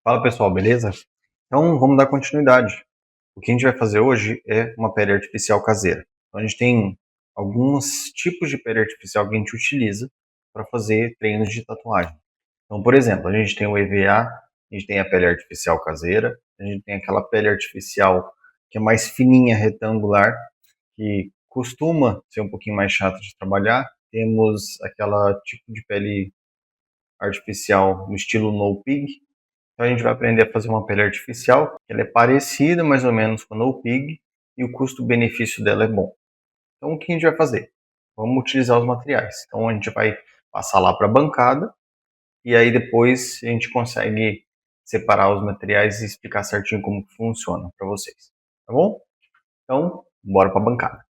Fala pessoal, beleza? Então vamos dar continuidade. O que a gente vai fazer hoje é uma pele artificial caseira. Então, a gente tem alguns tipos de pele artificial que a gente utiliza para fazer treinos de tatuagem. Então, por exemplo, a gente tem o EVA, a gente tem a pele artificial caseira, a gente tem aquela pele artificial que é mais fininha, retangular, que costuma ser um pouquinho mais chata de trabalhar. Temos aquela tipo de pele artificial no estilo no pig. Então a gente vai aprender a fazer uma pele artificial, ela é parecida mais ou menos com a no pig e o custo-benefício dela é bom. Então o que a gente vai fazer? Vamos utilizar os materiais. Então a gente vai passar lá para a bancada e aí depois a gente consegue separar os materiais e explicar certinho como que funciona para vocês. Tá bom? Então, bora para a bancada.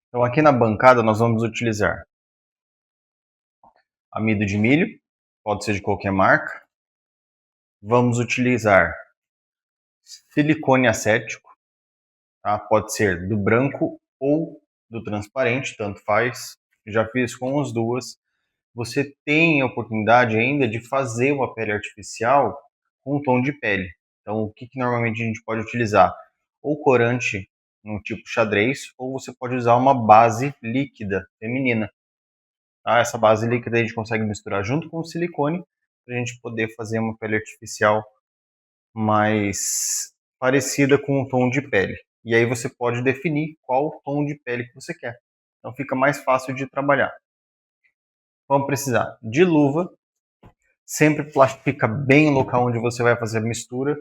Então aqui na bancada nós vamos utilizar amido de milho, pode ser de qualquer marca. Vamos utilizar silicone acético, tá? Pode ser do branco ou do transparente, tanto faz. Já fiz com as duas. Você tem a oportunidade ainda de fazer uma pele artificial com um tom de pele. Então, o que normalmente a gente pode utilizar? Ou corante no tipo xadrez, ou você pode usar uma base líquida feminina. Tá? Essa base líquida a gente consegue misturar junto com o silicone para a gente poder fazer uma pele artificial mais parecida com o tom de pele. E aí você pode definir qual tom de pele que você quer. Então fica mais fácil de trabalhar. Vamos precisar de luva. Sempre plastifica bem o local onde você vai fazer a mistura.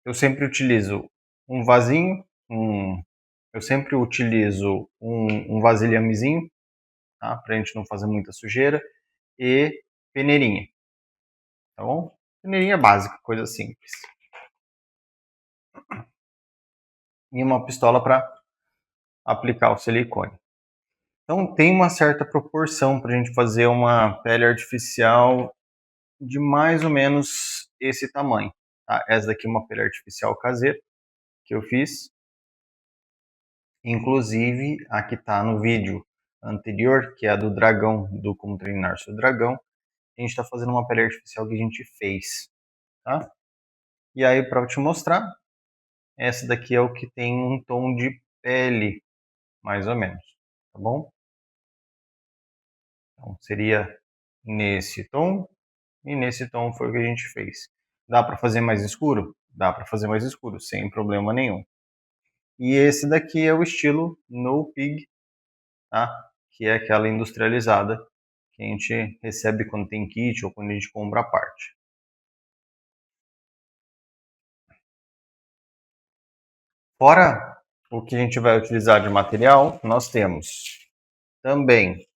Eu sempre utilizo um vasinho, eu sempre utilizo um vasilhamezinho, tá? Para a gente não fazer muita sujeira, e peneirinha, tá bom? Peneirinha básica, coisa simples. E uma pistola para aplicar o silicone. Então tem uma certa proporção para a gente fazer uma pele artificial de mais ou menos esse tamanho. Tá? Essa daqui é uma pele artificial caseira que eu fiz. Inclusive, a que está no vídeo anterior, que é a do dragão, do Como Treinar Seu Dragão, a gente está fazendo uma pele artificial que a gente fez. Tá? E aí, para te mostrar, essa daqui é o que tem um tom de pele, mais ou menos. Tá bom? Então, seria nesse tom. E nesse tom foi o que a gente fez. Dá para fazer mais escuro? Dá para fazer mais escuro, sem problema nenhum. E esse daqui é o estilo No Pig, tá? Que é aquela industrializada que a gente recebe quando tem kit ou quando a gente compra a parte. Fora o que a gente vai utilizar de material, nós temos também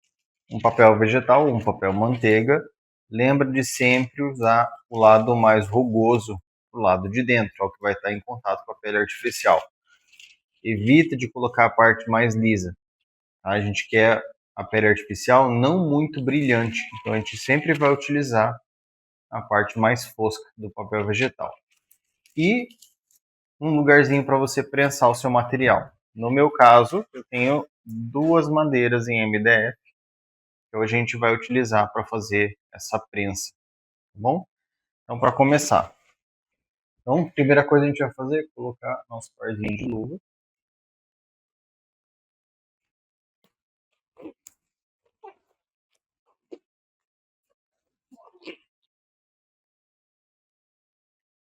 um papel vegetal, um papel manteiga. Lembra de sempre usar o lado mais rugoso, o lado de dentro, é o que vai estar em contato com a pele artificial. Evita de colocar a parte mais lisa. Tá? A gente quer a pele artificial não muito brilhante, então a gente sempre vai utilizar a parte mais fosca do papel vegetal. E um lugarzinho para você prensar o seu material. No meu caso, eu tenho duas madeiras em MDF que a gente vai utilizar para fazer essa prensa, tá bom? Então, para começar. Então, primeira coisa que a gente vai fazer é colocar nosso parzinho de luva.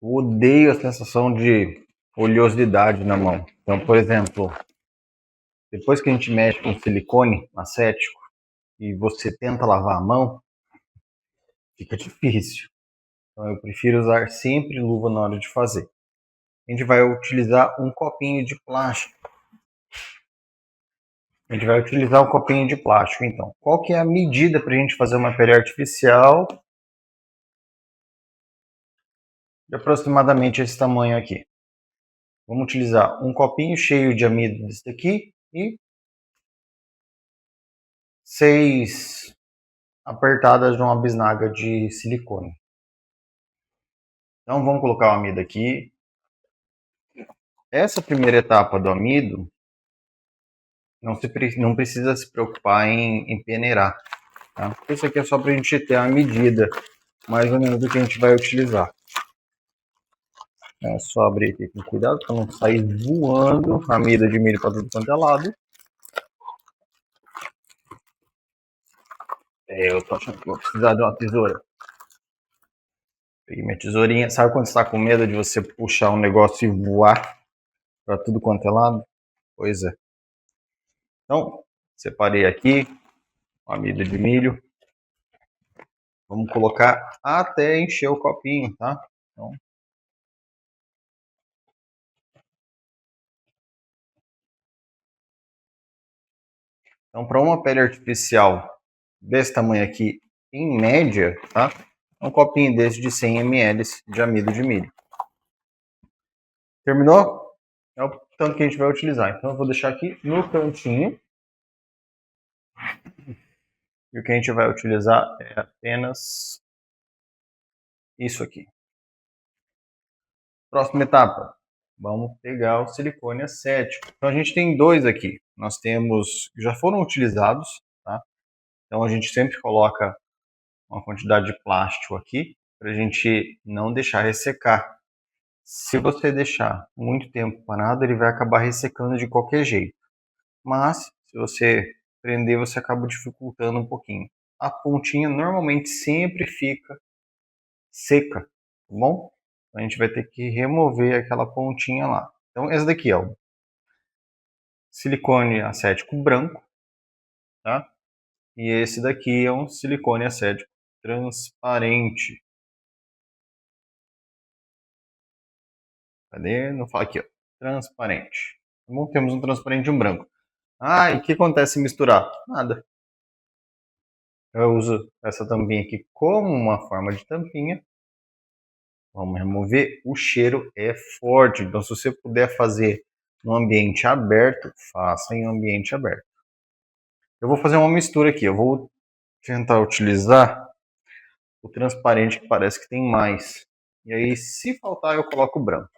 Eu odeio a sensação de oleosidade na mão. Então, por exemplo, depois que a gente mexe com silicone acético e você tenta lavar a mão, fica difícil. Então, eu prefiro usar sempre luva na hora de fazer. A gente vai utilizar um copinho de plástico. A gente vai utilizar um copinho de plástico, então. Qual que é a medida para a gente fazer uma pele artificial de aproximadamente esse tamanho aqui? Vamos utilizar um copinho cheio de amido desse daqui e 6 apertadas de uma bisnaga de silicone. Então vamos colocar o amido aqui. Essa primeira etapa do amido não precisa se preocupar em peneirar. Tá? Isso aqui é só para a gente ter a medida mais ou menos do que a gente vai utilizar. É só abrir aqui com cuidado para não sair voando a medida de milho para tudo quanto é lado. Eu tô achando que vou precisar de uma tesoura. Peguei minha tesourinha. Sabe quando você está com medo de você puxar um negócio e voar para tudo quanto é lado? Pois é. Então, separei aqui uma medida de milho. Vamos colocar até encher o copinho, tá? Então, para uma pele artificial desse tamanho aqui, em média, tá? Um copinho desse de 100 ml de amido de milho. Terminou? É o tanto que a gente vai utilizar. Então, eu vou deixar aqui no cantinho. E o que a gente vai utilizar é apenas isso aqui. Próxima etapa. Vamos pegar o silicone acético. Então, a gente tem dois aqui. Nós temos, já foram utilizados, tá? Então, a gente sempre coloca uma quantidade de plástico aqui para a gente não deixar ressecar. Se você deixar muito tempo parado, ele vai acabar ressecando de qualquer jeito. Mas, se você prender, você acaba dificultando um pouquinho. A pontinha normalmente sempre fica seca, tá bom? A gente vai ter que remover aquela pontinha lá. Então, esse daqui é o silicone acético branco, tá? E esse daqui é um silicone acético transparente. Cadê? Não fala aqui, ó. Transparente. Tá bom? Temos um transparente e um branco. Ah, e o que acontece se misturar? Nada. Eu uso essa tampinha aqui como uma forma de tampinha. Vamos remover. O cheiro é forte, então se você puder fazer no ambiente aberto, faça em ambiente aberto. Eu vou fazer uma mistura aqui. Eu vou tentar utilizar o transparente, que parece que tem mais. E aí, se faltar, eu coloco o branco.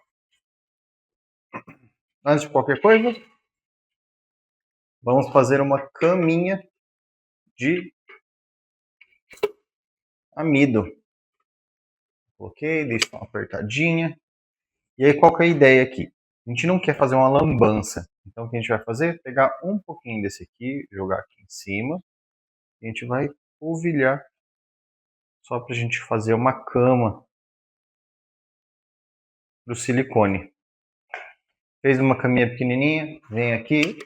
Antes de qualquer coisa, vamos fazer uma caminha de amido. Coloquei, deixa uma apertadinha. E aí, qual que é a ideia aqui? A gente não quer fazer uma lambança. Então, o que a gente vai fazer? Pegar um pouquinho desse aqui, jogar aqui em cima. E a gente vai polvilhar só para a gente fazer uma cama do silicone. Fez uma caminha pequenininha, vem aqui.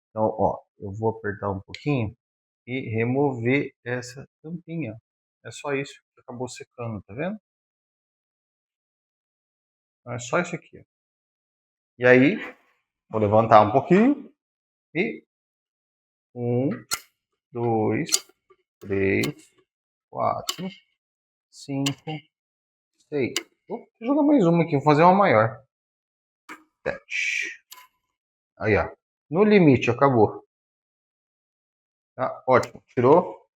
Então, ó, eu vou apertar um pouquinho e remover essa tampinha. É só isso que acabou secando, tá vendo? Então, é só isso aqui. E aí, vou levantar um pouquinho e 1, 2, 3, 4, 5, 6. Vou jogar mais uma aqui, vou fazer uma maior. 7. Aí, ó. No limite, acabou. Tá? Ótimo. Tirou.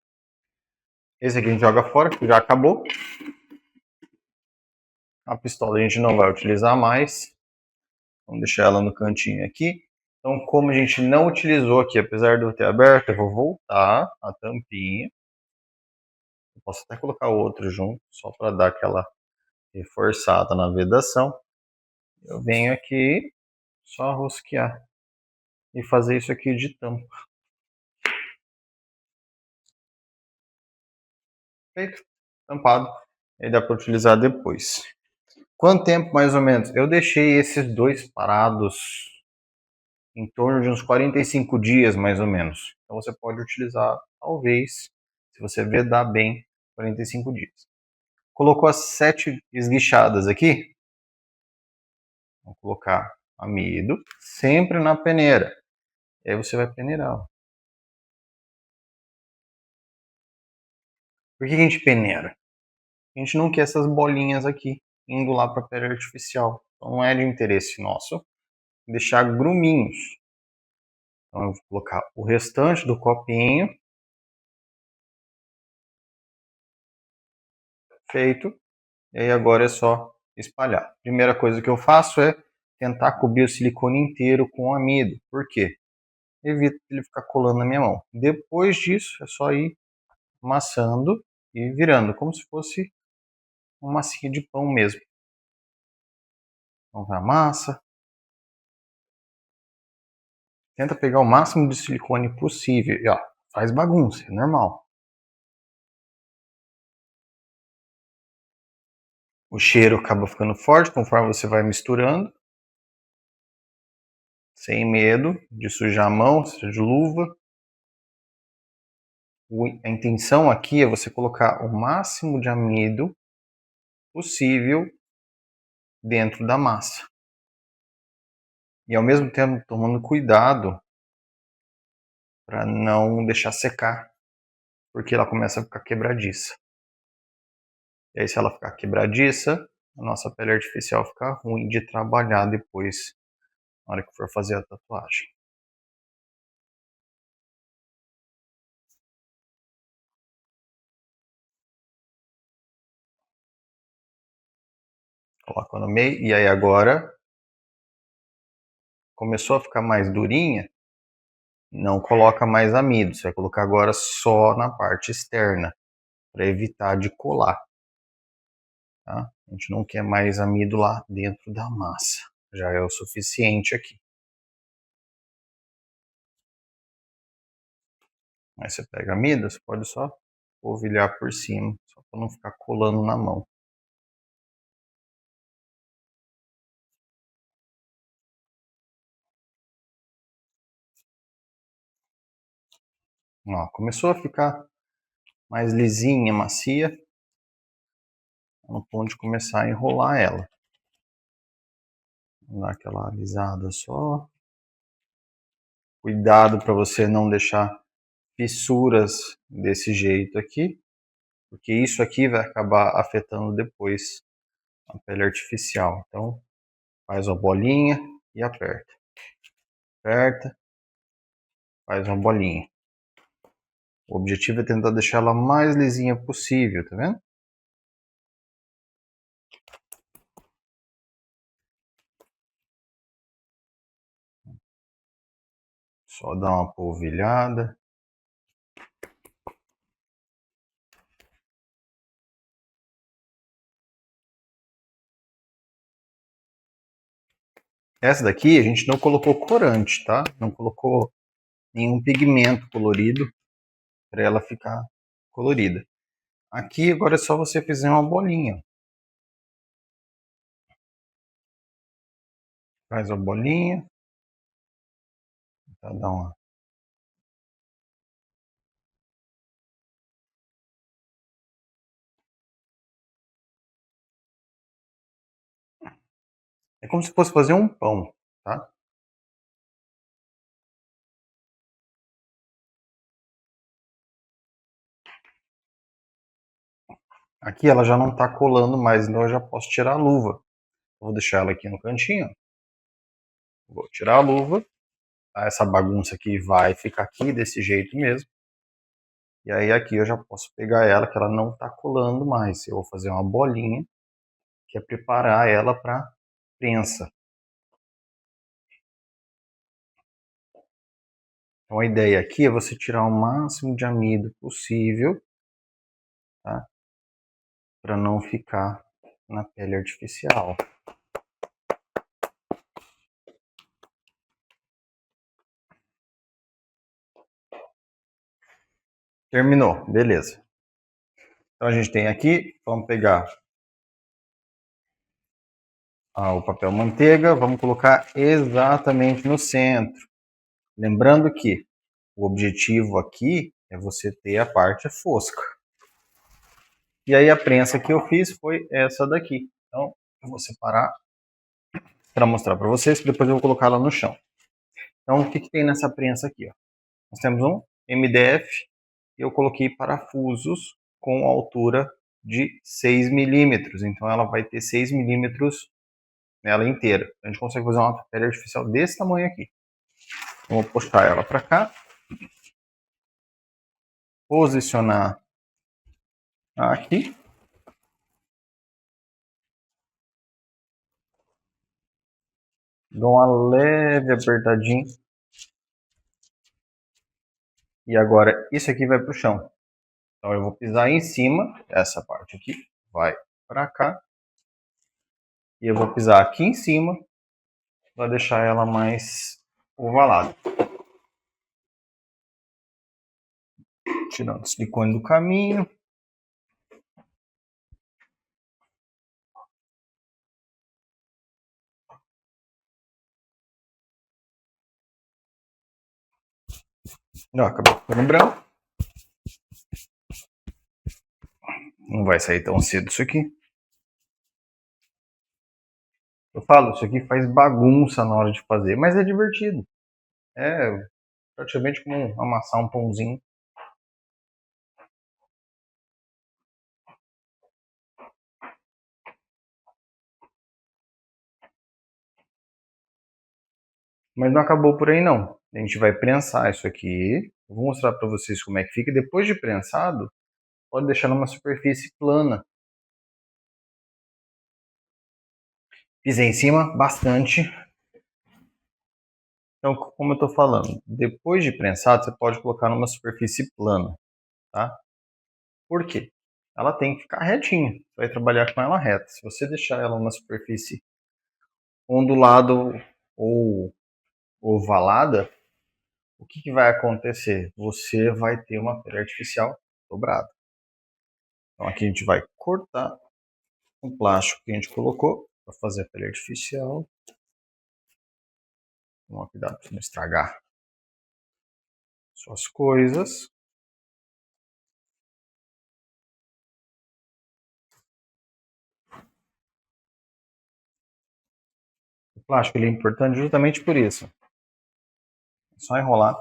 Esse aqui a gente joga fora, que já acabou. A pistola a gente não vai utilizar mais. Vamos deixar ela no cantinho aqui. Então, como a gente não utilizou aqui, apesar de eu ter aberto, eu vou voltar a tampinha. Eu posso até colocar outro junto, só para dar aquela reforçada na vedação. Eu venho aqui, só rosquear e fazer isso aqui de tampa. Feito, tampado. Aí dá para utilizar depois. Quanto tempo mais ou menos? Eu deixei esses dois parados em torno de uns 45 dias mais ou menos. Então você pode utilizar, talvez, se você vedar bem, 45 dias. Colocou as 7 esguichadas aqui. Vamos colocar amido, sempre na peneira. E aí você vai peneirar. Ó. Por que a gente peneira? A gente não quer essas bolinhas aqui indo lá para a pele artificial. Então não é de interesse nosso deixar gruminhos. Então eu vou colocar o restante do copinho. Feito. E aí agora é só espalhar. Primeira coisa que eu faço é tentar cobrir o silicone inteiro com amido. Por quê? Evita ele ficar colando na minha mão. Depois disso é só ir amassando e virando, como se fosse uma massinha de pão mesmo. Então, amassa. Tenta pegar o máximo de silicone possível. E, ó, faz bagunça, é normal. O cheiro acaba ficando forte conforme você vai misturando. Sem medo de sujar a mão, seja de luva. A intenção aqui é você colocar o máximo de amido possível dentro da massa. E ao mesmo tempo tomando cuidado para não deixar secar, porque ela começa a ficar quebradiça. E aí se ela ficar quebradiça, a nossa pele artificial fica ruim de trabalhar depois, na hora que for fazer a tatuagem. Coloca no meio, e aí agora começou a ficar mais durinha, não coloca mais amido, você vai colocar agora só na parte externa, para evitar de colar. Tá? A gente não quer mais amido lá dentro da massa, já é o suficiente aqui. Aí você pega amido, você pode só polvilhar por cima, só para não ficar colando na mão. Ó, começou a ficar mais lisinha, macia, no ponto de começar a enrolar ela. Vou dar aquela alisada só. Cuidado para você não deixar fissuras desse jeito aqui, porque isso aqui vai acabar afetando depois a pele artificial. Então, faz uma bolinha e aperta. Aperta, faz uma bolinha. O objetivo é tentar deixar ela mais lisinha possível, tá vendo? Só dá uma polvilhada. Essa daqui a gente não colocou corante, tá? Não colocou nenhum pigmento colorido para ela ficar colorida. Aqui agora é só você fazer uma bolinha. Faz a bolinha. Tá, dá uma... É como se fosse fazer um pão, tá? Aqui ela já não está colando mais, então eu já posso tirar a luva. Vou deixar ela aqui no cantinho. Vou tirar a luva. Tá? Essa bagunça aqui vai ficar aqui desse jeito mesmo. E aí aqui eu já posso pegar ela, que ela não está colando mais. Eu vou fazer uma bolinha, que é preparar ela para prensa. Então a ideia aqui é você tirar o máximo de amido possível, tá? Para não ficar na pele artificial. Terminou, beleza. Então a gente tem aqui, vamos pegar o papel manteiga, vamos colocar exatamente no centro. Lembrando que o objetivo aqui é você ter a parte fosca. E aí a prensa que eu fiz foi essa daqui. Então eu vou separar para mostrar para vocês, depois eu vou colocar ela no chão. Então o que, que tem nessa prensa aqui? Ó? Nós temos um MDF e eu coloquei parafusos com altura de 6 milímetros. Então ela vai ter 6 milímetros nela inteira. A gente consegue fazer uma pele artificial desse tamanho aqui. Vou puxar ela para cá. Posicionar aqui. Dou uma leve apertadinha. E agora isso aqui vai para o chão. Então eu vou pisar em cima, essa parte aqui vai para cá, e eu vou pisar aqui em cima para deixar ela mais ovalada. Tirando o silicone do caminho. Ó, acabou ficando branco. Não vai sair tão cedo isso aqui. Eu falo, isso aqui faz bagunça na hora de fazer, mas é divertido. É praticamente como amassar um pãozinho. Mas não acabou por aí não. A gente vai prensar isso aqui. Eu vou mostrar para vocês como é que fica. Depois de prensado, pode deixar numa superfície plana. Pisei em cima bastante. Então, como eu estou falando, depois de prensado, você pode colocar numa superfície plana, tá? Por quê? Ela tem que ficar retinha. Você vai trabalhar com ela reta. Se você deixar ela numa superfície ondulada ou ovalada, o que vai acontecer? Você vai ter uma pele artificial dobrada. Então aqui a gente vai cortar o plástico que a gente colocou para fazer a pele artificial. Tomar cuidado para não estragar suas coisas. O plástico ele é importante justamente por isso. É só enrolar.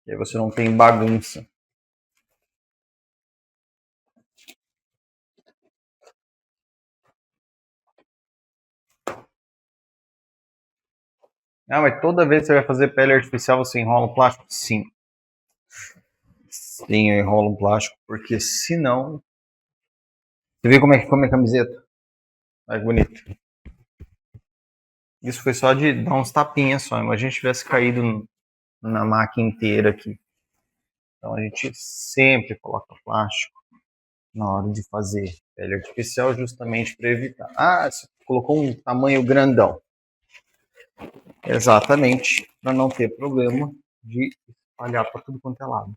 E aí você não tem bagunça. Ah, mas toda vez que você vai fazer pele artificial você enrola o plástico? Sim. Sim, eu enrolo um plástico, porque senão... Você vê como é que ficou minha camiseta? Olha que bonito. Isso foi só de dar uns tapinhas só. Imagina se tivesse caído na máquina inteira aqui. Então a gente sempre coloca plástico na hora de fazer pele artificial justamente para evitar. Ah, você colocou um tamanho grandão. Exatamente, para não ter problema de espalhar para tudo quanto é lado.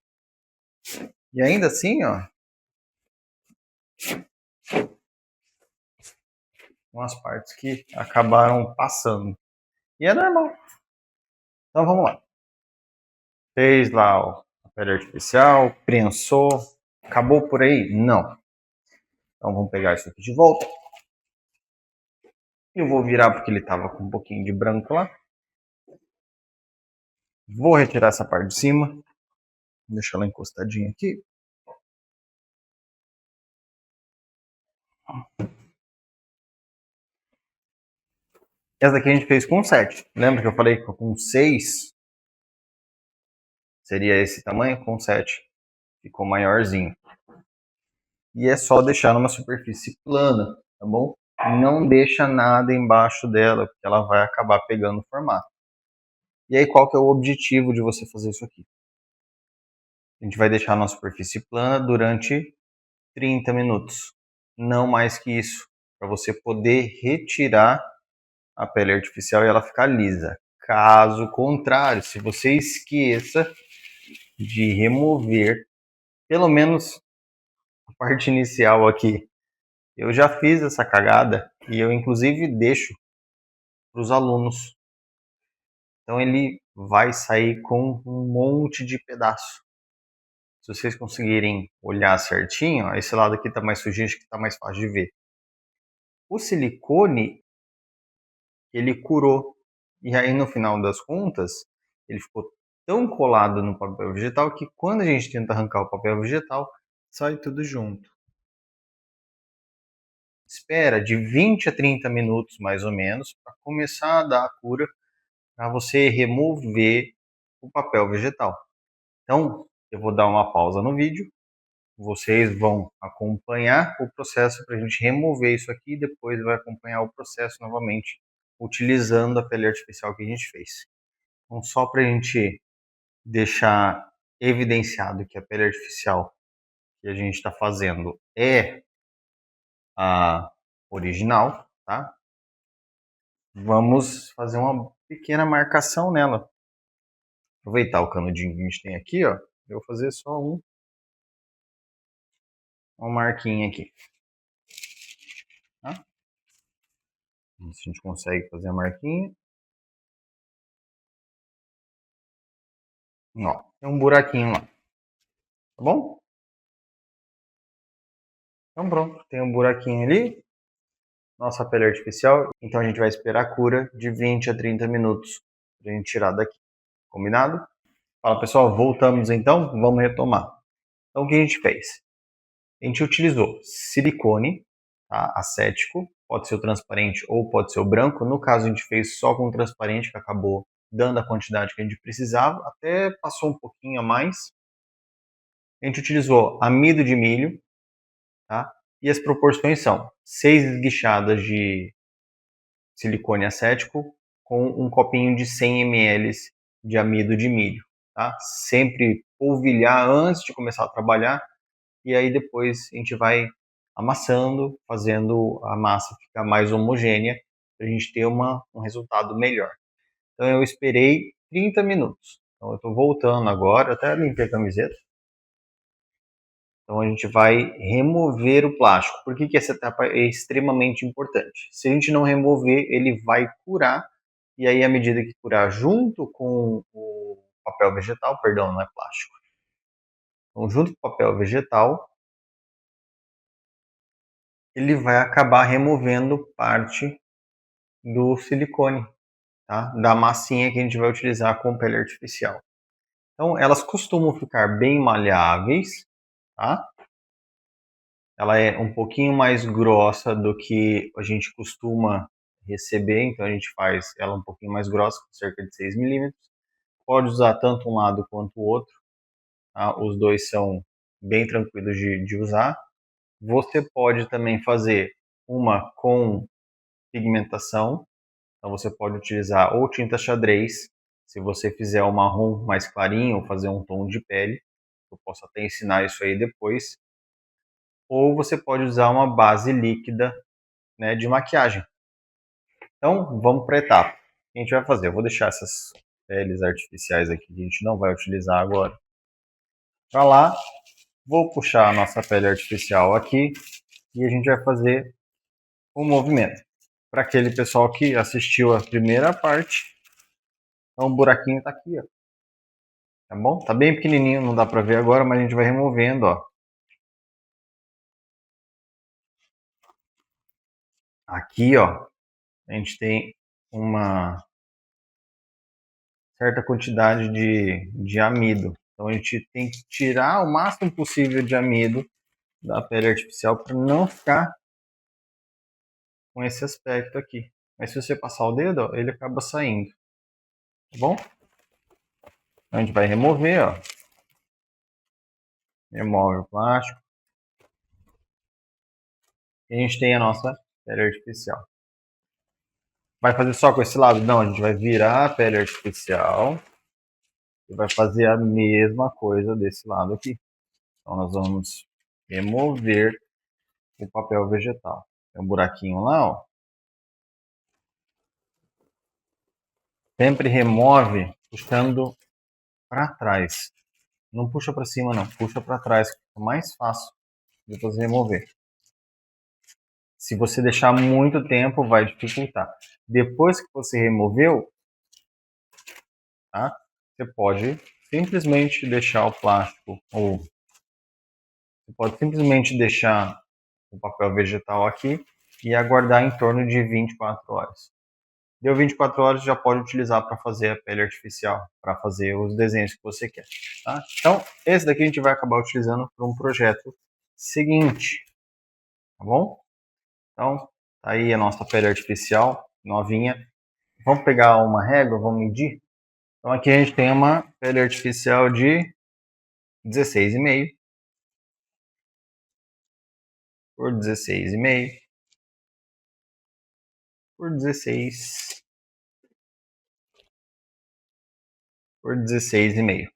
E ainda assim, ó, umas partes que acabaram passando. E é normal. Então vamos lá. Fez lá a pele artificial, prensou. Acabou por aí? Não. Então vamos pegar isso aqui de volta. Eu vou virar porque ele estava com um pouquinho de branco lá. Vou retirar essa parte de cima. Deixa ela encostadinha aqui. Essa daqui a gente fez com 7. Lembra que eu falei que com 6 seria esse tamanho? Com 7 ficou maiorzinho. E é só deixar numa superfície plana, tá bom? Não deixa nada embaixo dela, porque ela vai acabar pegando o formato. E aí qual que é o objetivo de você fazer isso aqui? A gente vai deixar na superfície plana durante 30 minutos. Não mais que isso, para você poder retirar a pele artificial e ela ficar lisa. Caso contrário, se você esqueça de remover pelo menos a parte inicial aqui, eu já fiz essa cagada e eu inclusive deixo para os alunos. Então ele vai sair com um monte de pedaço. Se vocês conseguirem olhar certinho, ó, esse lado aqui está mais sujinho, acho que está mais fácil de ver. O silicone, ele curou. E aí, no final das contas, ele ficou tão colado no papel vegetal que quando a gente tenta arrancar o papel vegetal, sai tudo junto. Espera de 20 a 30 minutos, mais ou menos, para começar a dar a cura, para você remover o papel vegetal. Então, eu vou dar uma pausa no vídeo, vocês vão acompanhar o processo para a gente remover isso aqui e depois vai acompanhar o processo novamente, utilizando a pele artificial que a gente fez. Então, só para a gente deixar evidenciado que a pele artificial que a gente está fazendo é a original, tá? Vamos fazer uma pequena marcação nela. Aproveitar o canudinho que a gente tem aqui, ó. Eu vou fazer só uma marquinha aqui, tá? Se a gente consegue fazer a marquinha. Ó, tem um buraquinho lá, tá bom? Então pronto, tem um buraquinho ali, nossa pele artificial. Então a gente vai esperar a cura de 20 a 30 minutos pra gente tirar daqui, combinado? Fala pessoal, voltamos então, vamos retomar. Então o que a gente fez? A gente utilizou silicone, tá? Acético, pode ser o transparente ou pode ser o branco. No caso a gente fez só com o transparente, que acabou dando a quantidade que a gente precisava, até passou um pouquinho a mais. A gente utilizou amido de milho, tá? E as proporções são 6 esguichadas de silicone acético com um copinho de 100 ml de amido de milho, tá? Sempre polvilhar antes de começar a trabalhar e aí depois a gente vai amassando, fazendo a massa ficar mais homogênea para a gente ter um resultado melhor. Então eu esperei 30 minutos. Então eu estou voltando agora, até limpei a camiseta. Então a gente vai remover o plástico. Por que essa etapa é extremamente importante? Se a gente não remover, ele vai curar, e aí à medida que curar junto com o papel vegetal, perdão, não é plástico. Então junto com o papel vegetal, ele vai acabar removendo parte do silicone, tá? Da massinha que a gente vai utilizar com pele artificial. Então elas costumam ficar bem maleáveis, tá? Ela é um pouquinho mais grossa do que a gente costuma receber, então a gente faz ela um pouquinho mais grossa, com cerca de 6 milímetros. Pode usar tanto um lado quanto o outro, tá? Os dois são bem tranquilos de usar. Você pode também fazer uma com pigmentação, então você pode utilizar ou tinta xadrez, se você fizer o marrom mais clarinho, ou fazer um tom de pele, eu posso até ensinar isso aí depois, ou você pode usar uma base líquida, né, de maquiagem. Então, vamos para a etapa. O que a gente vai fazer? Eu vou deixar essas peles artificiais aqui que a gente não vai utilizar agora para lá. Vou puxar a nossa pele artificial aqui e a gente vai fazer um movimento. Para aquele pessoal que assistiu a primeira parte, então o buraquinho está aqui, ó. Tá bom? Tá bem pequenininho, não dá para ver agora, mas a gente vai removendo, ó. Aqui, ó, a gente tem uma certa quantidade de amido. Então a gente tem que tirar o máximo possível de amido da pele artificial para não ficar com esse aspecto aqui. Mas se você passar o dedo, ó, ele acaba saindo. Tá bom? Então a gente vai remover, ó. Remove o plástico. E a gente tem a nossa pele artificial. Vai fazer só com esse lado? Não, a gente vai virar a pele artificial e vai fazer a mesma coisa desse lado aqui. Então nós vamos remover o papel vegetal. Tem um buraquinho lá, ó. Sempre remove puxando para trás. Não puxa para cima não, puxa para trás, que fica mais fácil de você remover. Se você deixar muito tempo, vai dificultar. Depois que você removeu, tá? Você pode simplesmente deixar o plástico, ou você pode simplesmente deixar o papel vegetal aqui e aguardar em torno de 24 horas. Deu 24 horas, já pode utilizar para fazer a pele artificial, para fazer os desenhos que você quer. Tá? Então, esse daqui a gente vai acabar utilizando para um projeto seguinte, tá bom? Então, tá aí a nossa pele artificial, novinha. Vamos pegar uma régua, vamos medir? Então aqui a gente tem uma pele artificial de 16,5 por 16,5 por 16. por 16,5.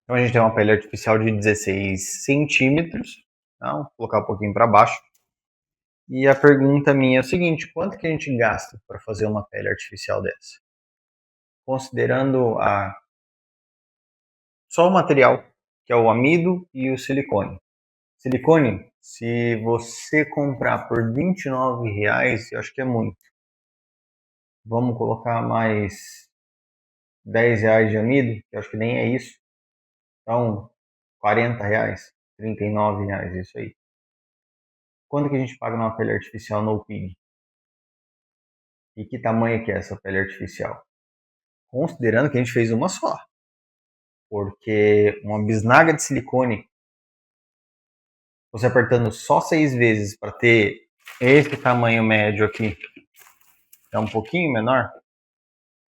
Então a gente tem uma pele artificial de 16 centímetros. Então, vou colocar um pouquinho para baixo. E a pergunta minha é o seguinte: quanto que a gente gasta para fazer uma pele artificial dessa? Considerando só o material, que é o amido e o silicone. Silicone, se você comprar por R$ 29, eu acho que é muito. Vamos colocar mais R$ 10 de amido, que eu acho que nem é isso. Então, R$ 40, R$ 39, isso aí. Quanto que a gente paga numa pele artificial no Pig? E que tamanho que é essa pele artificial? Considerando que a gente fez uma só. Porque uma bisnaga de silicone, você apertando só 6 vezes para ter esse tamanho médio aqui, é um pouquinho menor,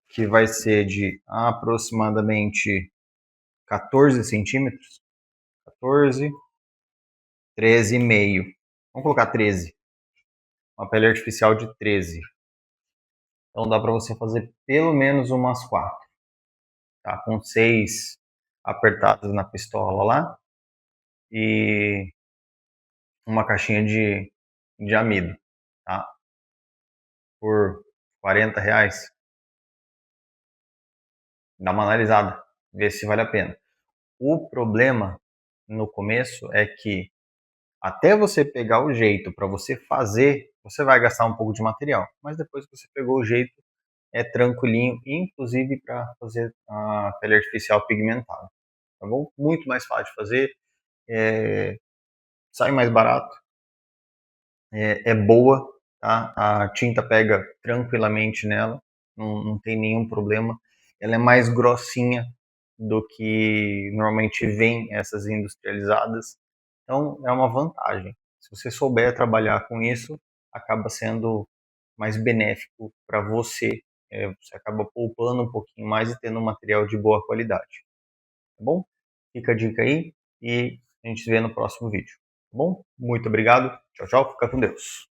que vai ser de aproximadamente 14 centímetros. 14, 13,5. Vamos colocar 13. Uma pele artificial de 13. Então dá para você fazer pelo menos umas 4. Tá? Com 6 apertadas na pistola lá. E uma caixinha de amido. Tá? Por R$ 40. Dá uma analisada. Vê se vale a pena. O problema no começo é que até você pegar o jeito para você fazer, você vai gastar um pouco de material. Mas depois que você pegou o jeito, é tranquilinho, inclusive para fazer a pele artificial pigmentada. Tá bom? Muito mais fácil de fazer, sai mais barato, é boa, tá? A tinta pega tranquilamente nela, não tem nenhum problema. Ela é mais grossinha do que normalmente vem essas industrializadas, então é uma vantagem. Se você souber trabalhar com isso, acaba sendo mais benéfico para você. Você acaba poupando um pouquinho mais e tendo um material de boa qualidade. Tá bom? Fica a dica aí e a gente se vê no próximo vídeo. Tá bom? Muito obrigado. Tchau, tchau. Fica com Deus.